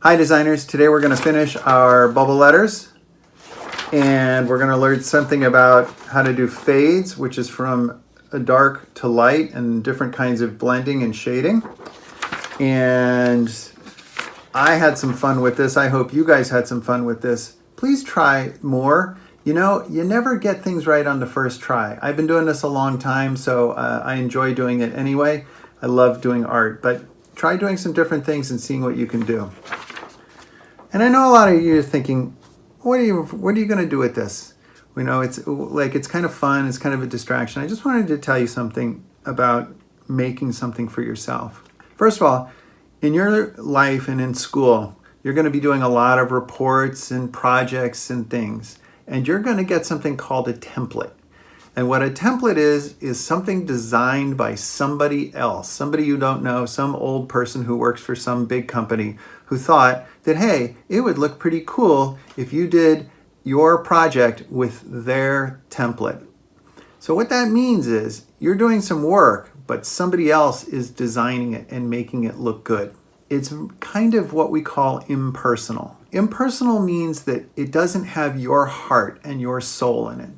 Hi designers, today we're going to finish our bubble letters and we're going to learn something about how to do fades, which is from a dark to light and different kinds of blending and shading. And I had some fun with this. I hope you guys had some fun with this. Please try more. You know, you never get things right on the first try. I've been doing this a long time, so I enjoy doing it anyway. I love doing art, but try doing some different things and seeing what you can do. And I know a lot of you are thinking, what are you going to do with this? You know, it's kind of fun. It's kind of a distraction. I just wanted to tell you something about making something for yourself. First of all, in your life and in school, you're going to be doing a lot of reports and projects and things. And you're going to get something called a template. And what a template is something designed by somebody else, somebody you don't know, some old person who works for some big company who thought that, hey, it would look pretty cool if you did your project with their template. So what that means is you're doing some work, but somebody else is designing it and making it look good. It's kind of what we call impersonal. Impersonal means that it doesn't have your heart and your soul in it.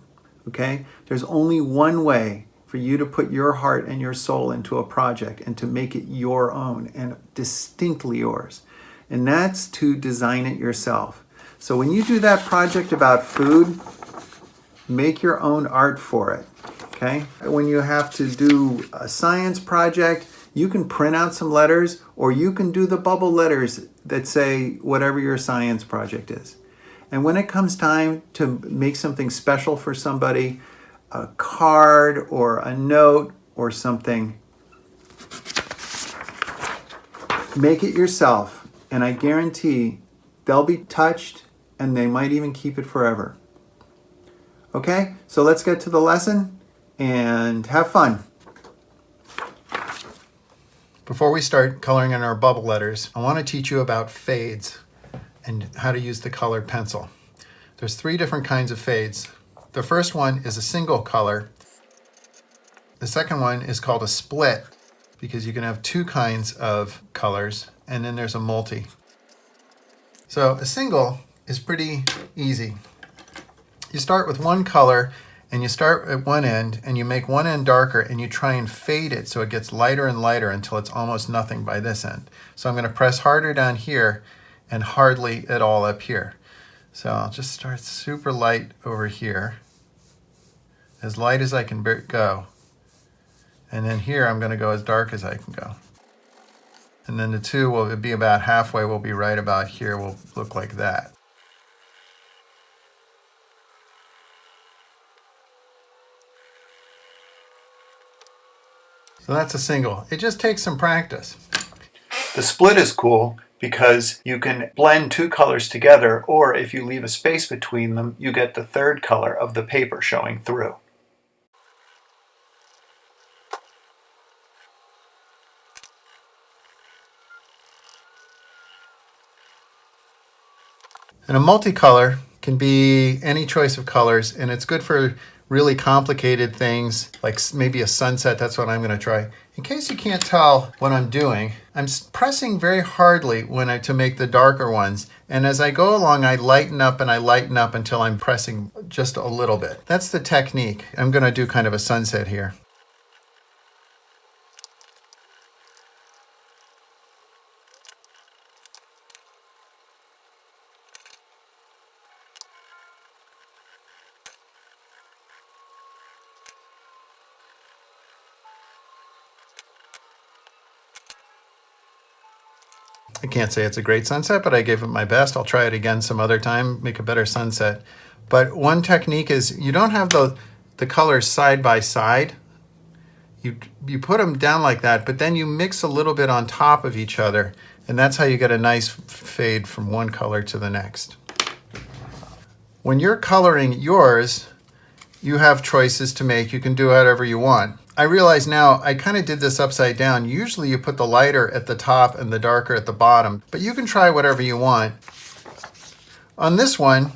Okay? There's only one way for you to put your heart and your soul into a project and to make it your own and distinctly yours. And that's to design it yourself. So when you do that project about food, make your own art for it. Okay? When you have to do a science project, you can print out some letters or you can do the bubble letters that say whatever your science project is. And when it comes time to make something special for somebody, a card or a note or something, make it yourself. And I guarantee they'll be touched and they might even keep it forever. Okay, so let's get to the lesson and have fun. Before we start coloring in our bubble letters, I want to teach you about fades and how to use the colored pencil. There's 3 different kinds of fades. The first one is a single color. The second one is called a split because you can have 2 kinds of colors, and then there's a multi. So a single is pretty easy. You start with one color and you start at one end and you make one end darker and you try and fade it so it gets lighter and lighter until it's almost nothing by this end. So I'm going to press harder down here and hardly at all up here. So I'll just start super light over here, as light as I can go. And then here I'm going to go as dark as I can go. And then the 2 will be about halfway, will be right about here, will look like that. So that's a single. It just takes some practice. The split is cool because you can blend 2 colors together, or if you leave a space between them, you get the 3rd color of the paper showing through. And a multicolor can be any choice of colors, and it's good for really complicated things like maybe a sunset. That's what I'm going to try. In case you can't tell what I'm doing, I'm pressing very hardly to make the darker ones. And as I go along, I lighten up and I lighten up until I'm pressing just a little bit. That's the technique. I'm going to do kind of a sunset here. I can't say it's a great sunset, but I gave it my best. I'll try it again some other time, make a better sunset. But one technique is you don't have the colors side by side. You put them down like that, but then you mix a little bit on top of each other, and that's how you get a nice fade from one color to the next. When you're coloring yours, you have choices to make. You can do whatever you want. I realize now I kind of did this upside down. Usually you put the lighter at the top and the darker at the bottom, but you can try whatever you want. On this one,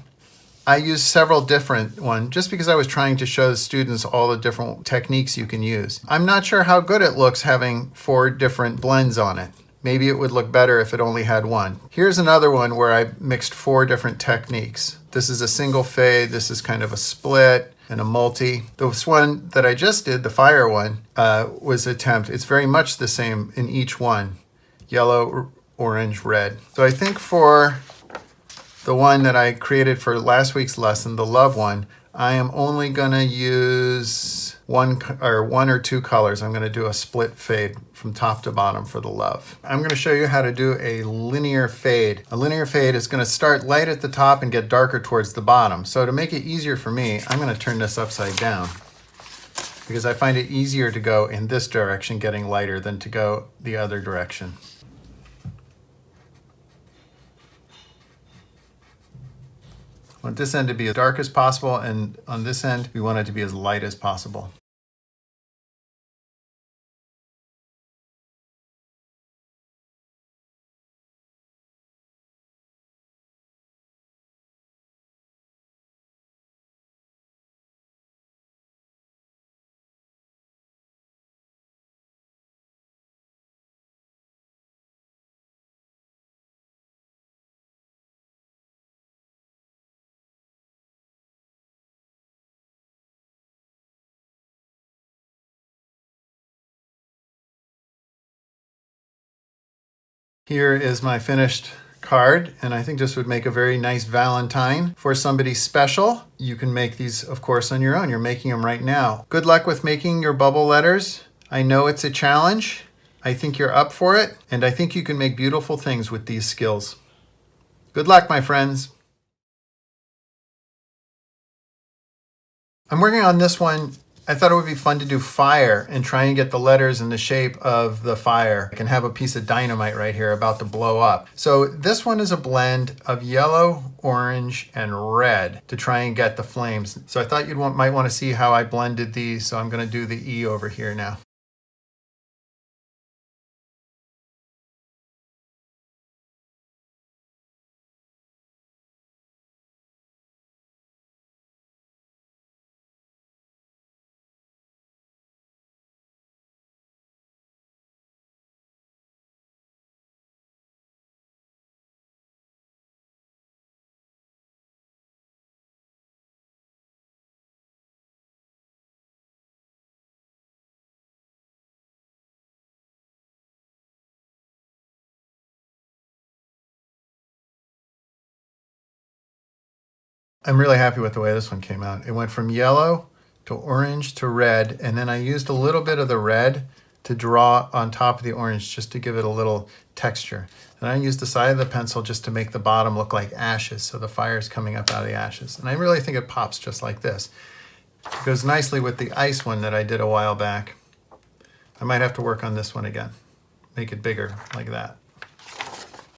I used several different ones just because I was trying to show the students all the different techniques you can use. I'm not sure how good it looks having 4 different blends on it, Maybe it would look better if it only had one. Here's another one where I mixed 4 different techniques. This is a single fade, this is kind of a split, and a multi. This one that I just did, the fire one, was attempt. It's very much the same in each one. Yellow, orange, red. So I think for the one that I created for last week's lesson, the love one, I am only gonna use one or two colors. I'm gonna do a split fade from top to bottom for the love. I'm gonna show you how to do a linear fade. A linear fade is gonna start light at the top and get darker towards the bottom. So to make it easier for me, I'm gonna turn this upside down because I find it easier to go in this direction, getting lighter, than to go the other direction. I want this end to be as dark as possible, and on this end, we want it to be as light as possible. Here is my finished card, and I think this would make a very nice Valentine for somebody special. You can make these, of course, on your own. You're making them right now. Good luck with making your bubble letters. I know it's a challenge. I think you're up for it, and I think you can make beautiful things with these skills. Good luck, my friends. I'm working on this one. I thought it would be fun to do fire and try and get the letters in the shape of the fire. I can have a piece of dynamite right here about to blow up. So this one is a blend of yellow, orange, and red to try and get the flames. So I thought might want to see how I blended these. So I'm going to do the E over here now. I'm really happy with the way this one came out. It went from yellow to orange to red, and then I used a little bit of the red to draw on top of the orange just to give it a little texture. And I used the side of the pencil just to make the bottom look like ashes, so the fire is coming up out of the ashes. And I really think it pops just like this. It goes nicely with the ice one that I did a while back. I might have to work on this one again. Make it bigger like that.